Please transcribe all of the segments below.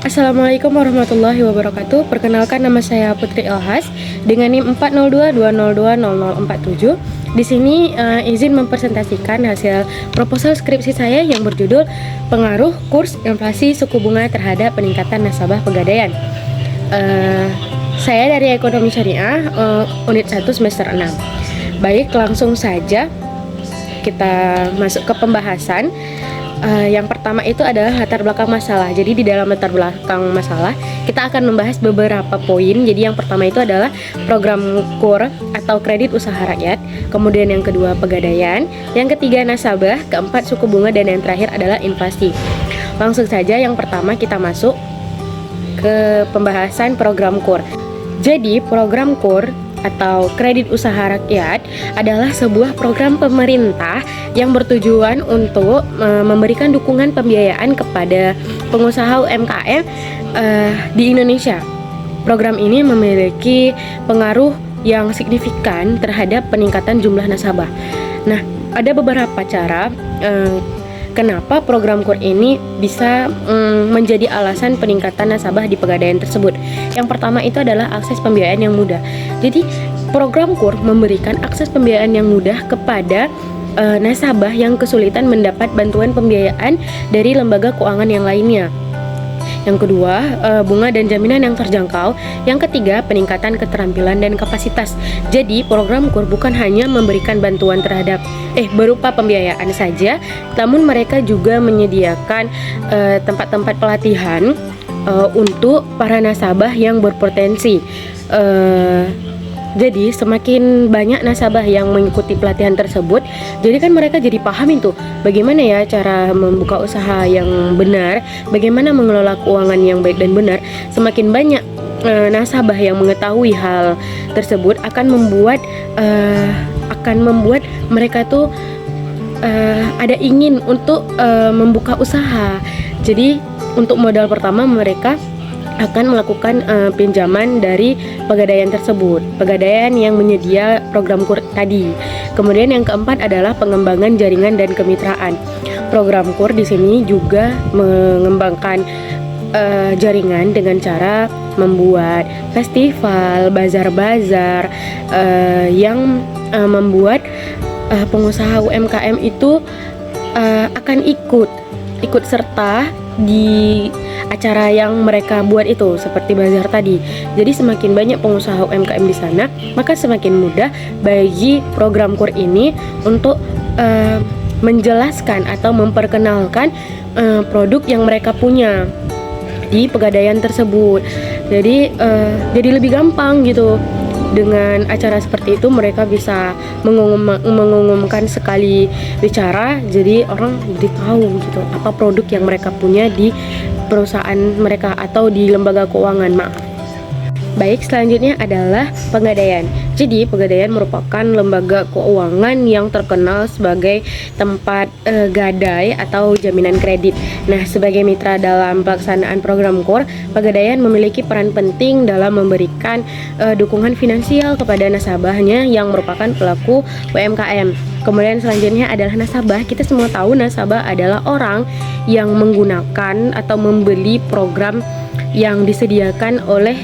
Assalamualaikum warahmatullahi wabarakatuh. Perkenalkan, nama saya Putri Elhas dengan NIM 402202047. Di sini izin mempresentasikan hasil proposal skripsi saya yang berjudul Pengaruh Kurs Inflasi Suku Bunga Terhadap Peningkatan Nasabah Pegadaian. Saya dari Ekonomi Syariah, unit 1 semester 6. Baik, langsung saja kita masuk ke pembahasan. Yang pertama itu adalah latar belakang masalah. Jadi di dalam latar belakang masalah kita akan membahas beberapa poin. Jadi yang pertama itu adalah program KUR atau kredit usaha rakyat. Kemudian yang kedua pegadaian. Yang ketiga nasabah. Keempat suku bunga. Dan yang terakhir adalah inflasi. Langsung saja yang pertama kita masuk ke pembahasan program KUR. Jadi program KUR atau kredit usaha rakyat adalah sebuah program pemerintah yang bertujuan untuk memberikan dukungan pembiayaan kepada pengusaha UMKM di Indonesia. Program ini memiliki pengaruh yang signifikan terhadap peningkatan jumlah nasabah. Nah, ada beberapa cara kenapa program KUR ini bisa menjadi alasan peningkatan nasabah di pegadaian tersebut. Yang pertama itu adalah akses pembiayaan yang mudah. Jadi program KUR memberikan akses pembiayaan yang mudah kepada nasabah yang kesulitan mendapat bantuan pembiayaan dari lembaga keuangan yang lainnya. Yang kedua, bunga dan jaminan yang terjangkau. Yang ketiga, peningkatan keterampilan dan kapasitas. Jadi, program KUR bukan hanya memberikan bantuan berupa pembiayaan saja, namun mereka juga menyediakan tempat-tempat pelatihan untuk para nasabah yang berpotensi. Jadi semakin banyak nasabah yang mengikuti pelatihan tersebut, jadi kan mereka jadi paham itu bagaimana ya cara membuka usaha yang benar, bagaimana mengelola keuangan yang baik dan benar. Semakin banyak nasabah yang mengetahui hal tersebut akan membuat mereka tuh ada ingin untuk membuka usaha. Jadi untuk modal pertama mereka akan melakukan pinjaman dari pegadaian tersebut, pegadaian yang menyedia program KUR tadi. Kemudian yang keempat adalah pengembangan jaringan dan kemitraan. Program KUR di sini juga mengembangkan jaringan dengan cara membuat festival, bazar-bazar yang membuat pengusaha UMKM itu akan ikut serta di acara yang mereka buat itu seperti bazar tadi. Jadi semakin banyak pengusaha UMKM di sana, maka semakin mudah bagi program KUR ini untuk menjelaskan atau memperkenalkan produk yang mereka punya di pegadaian tersebut. Jadi lebih gampang gitu. Dengan acara seperti itu mereka bisa mengumumkan sekali bicara, jadi orang jadi tahu gitu apa produk yang mereka punya di perusahaan mereka atau di lembaga keuangan. Baik, selanjutnya adalah pegadaian. Jadi pegadaian merupakan lembaga keuangan yang terkenal sebagai tempat gadai atau jaminan kredit. Nah, sebagai mitra dalam pelaksanaan program KUR, pegadaian memiliki peran penting dalam memberikan dukungan finansial kepada nasabahnya yang merupakan pelaku UMKM. Kemudian selanjutnya adalah nasabah. Kita semua tahu nasabah adalah orang yang menggunakan atau membeli program yang disediakan oleh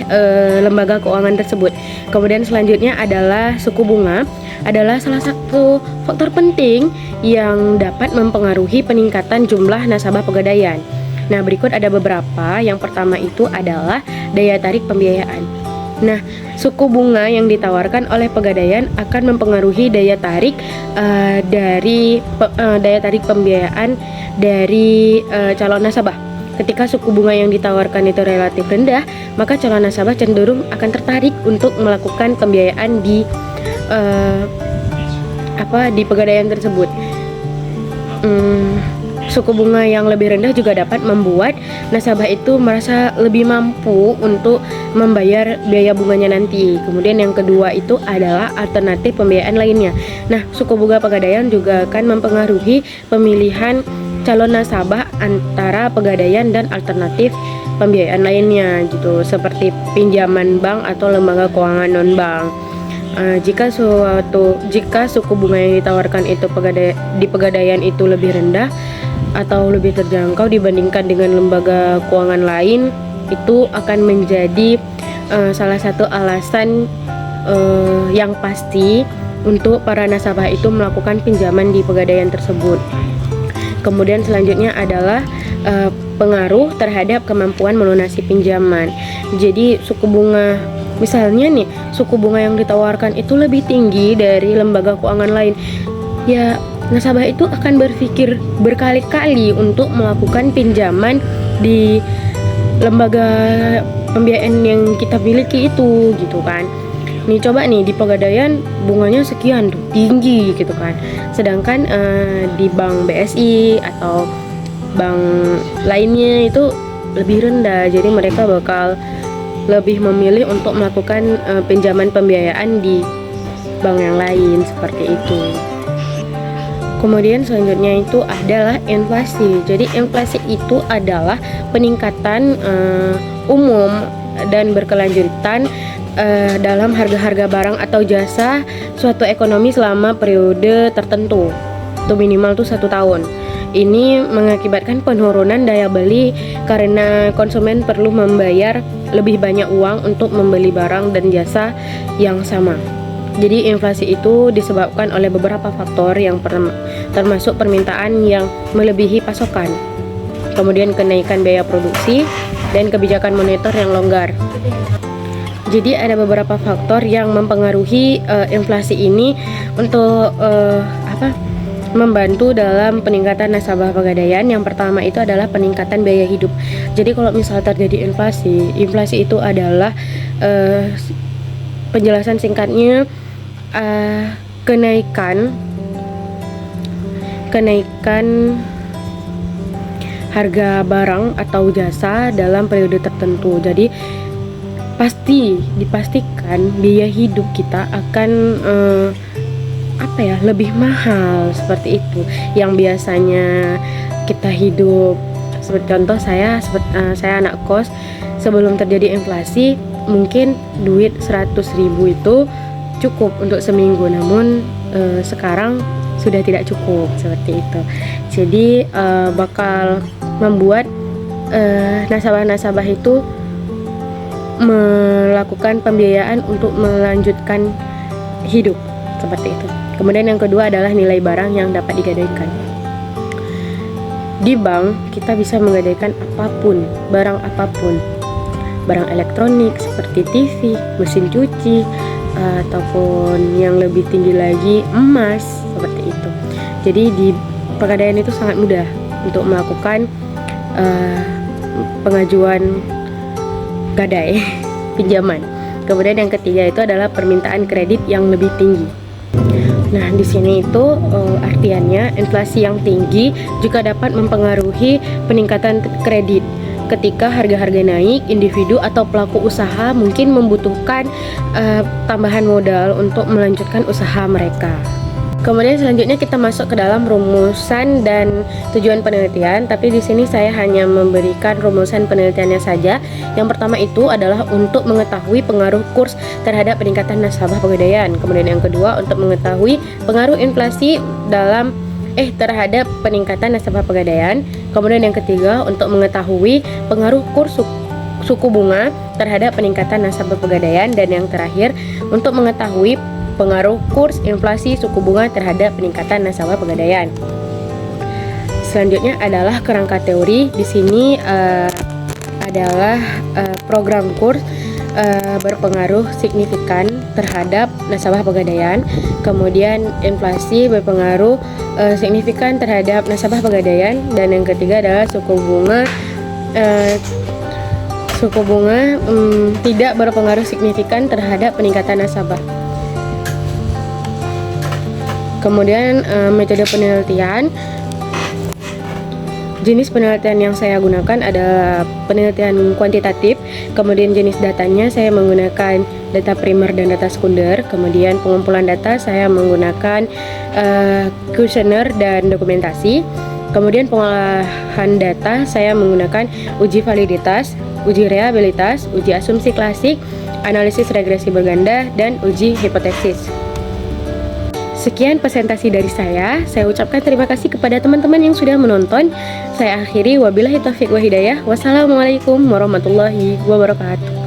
lembaga keuangan tersebut. Kemudian selanjutnya adalah suku bunga, adalah salah satu faktor penting yang dapat mempengaruhi peningkatan jumlah nasabah pegadaian. Nah, berikut ada beberapa. Yang pertama itu adalah daya tarik pembiayaan. Nah, suku bunga yang ditawarkan oleh pegadaian akan mempengaruhi daya tarik pembiayaan dari calon nasabah. Ketika suku bunga yang ditawarkan itu relatif rendah, maka calon nasabah cenderung akan tertarik untuk melakukan pembiayaan di pegadaian tersebut. Suku bunga yang lebih rendah juga dapat membuat nasabah itu merasa lebih mampu untuk membayar biaya bunganya nanti. Kemudian yang kedua itu adalah alternatif pembiayaan lainnya. Nah, suku bunga pegadaian juga akan mempengaruhi pemilihan calon nasabah antara pegadaian dan alternatif pembiayaan lainnya gitu, seperti pinjaman bank atau lembaga keuangan non bank. Jika suku bunga yang ditawarkan itu di pegadaian itu lebih rendah atau lebih terjangkau dibandingkan dengan lembaga keuangan lain, itu akan menjadi salah satu alasan yang pasti untuk para nasabah itu melakukan pinjaman di Pegadaian tersebut. Kemudian selanjutnya adalah pengaruh terhadap kemampuan melunasi pinjaman. Jadi suku bunga, misalnya nih, suku bunga yang ditawarkan itu lebih tinggi dari lembaga keuangan lain, ya nasabah itu akan berpikir berkali-kali untuk melakukan pinjaman di lembaga pembiayaan yang kita miliki itu, gitu kan. Nih coba nih di Pegadaian bunganya sekian tuh, tinggi gitu kan. Sedangkan di bank BSI atau bank lainnya itu lebih rendah. Jadi mereka bakal lebih memilih untuk melakukan pinjaman pembiayaan di bank yang lain seperti itu. Kemudian selanjutnya itu adalah inflasi. Jadi inflasi itu adalah peningkatan umum dan berkelanjutan dalam harga-harga barang atau jasa suatu ekonomi selama periode tertentu. Itu minimal tuh 1 tahun. Ini mengakibatkan penurunan daya beli karena konsumen perlu membayar lebih banyak uang untuk membeli barang dan jasa yang sama. Jadi inflasi itu disebabkan oleh beberapa faktor yang termasuk permintaan yang melebihi pasokan, kemudian kenaikan biaya produksi, dan kebijakan moneter yang longgar. Jadi ada beberapa faktor yang mempengaruhi inflasi ini untuk membantu dalam peningkatan nasabah Pegadaian. Yang pertama itu adalah peningkatan biaya hidup. Jadi kalau misal terjadi inflasi itu adalah penjelasan singkatnya kenaikan harga barang atau jasa dalam periode tertentu. Jadi dipastikan biaya hidup kita akan lebih mahal seperti itu. Yang biasanya kita hidup, seperti contoh saya anak kos, sebelum terjadi inflasi mungkin duit 100.000 itu cukup untuk seminggu, namun sekarang sudah tidak cukup seperti itu. Jadi bakal membuat nasabah-nasabah itu melakukan pembiayaan untuk melanjutkan hidup seperti itu. Kemudian yang kedua adalah nilai barang yang dapat digadaikan. Di bank kita bisa menggadaikan apapun, barang apapun, barang elektronik seperti TV, mesin cuci, ataupun yang lebih tinggi lagi emas seperti itu. Jadi di Pegadaian itu sangat mudah untuk melakukan pengajuan gadai pinjaman. Kemudian yang ketiga itu adalah permintaan kredit yang lebih tinggi. Nah, di sini itu artiannya inflasi yang tinggi juga dapat mempengaruhi peningkatan kredit. Ketika harga-harga naik, individu atau pelaku usaha mungkin membutuhkan tambahan modal untuk melanjutkan usaha mereka. Kemudian selanjutnya kita masuk ke dalam rumusan dan tujuan penelitian, tapi di sini saya hanya memberikan rumusan penelitiannya saja. Yang pertama itu adalah untuk mengetahui pengaruh kurs terhadap peningkatan nasabah Pegadaian. Kemudian yang kedua untuk mengetahui pengaruh inflasi terhadap peningkatan nasabah Pegadaian. Kemudian yang ketiga untuk mengetahui pengaruh kurs suku bunga terhadap peningkatan nasabah Pegadaian, dan yang terakhir untuk mengetahui pengaruh kurs inflasi suku bunga terhadap peningkatan nasabah Pegadaian. Selanjutnya adalah kerangka teori. Di sini adalah program kurs berpengaruh signifikan terhadap nasabah Pegadaian. Kemudian inflasi berpengaruh signifikan terhadap nasabah Pegadaian, dan yang ketiga adalah suku bunga tidak berpengaruh signifikan terhadap peningkatan nasabah. Kemudian metode penelitian. Jenis penelitian yang saya gunakan adalah penelitian kuantitatif. Kemudian jenis datanya saya menggunakan data primer dan data sekunder. Kemudian pengumpulan data saya menggunakan kuesioner dan dokumentasi. Kemudian pengolahan data saya menggunakan uji validitas, uji reliabilitas, uji asumsi klasik, analisis regresi berganda, dan uji hipotesis. Sekian presentasi dari saya. Saya ucapkan terima kasih kepada teman-teman yang sudah menonton. Saya akhiri, wabillahi taufiq wa hidayah. Wassalamualaikum warahmatullahi wabarakatuh.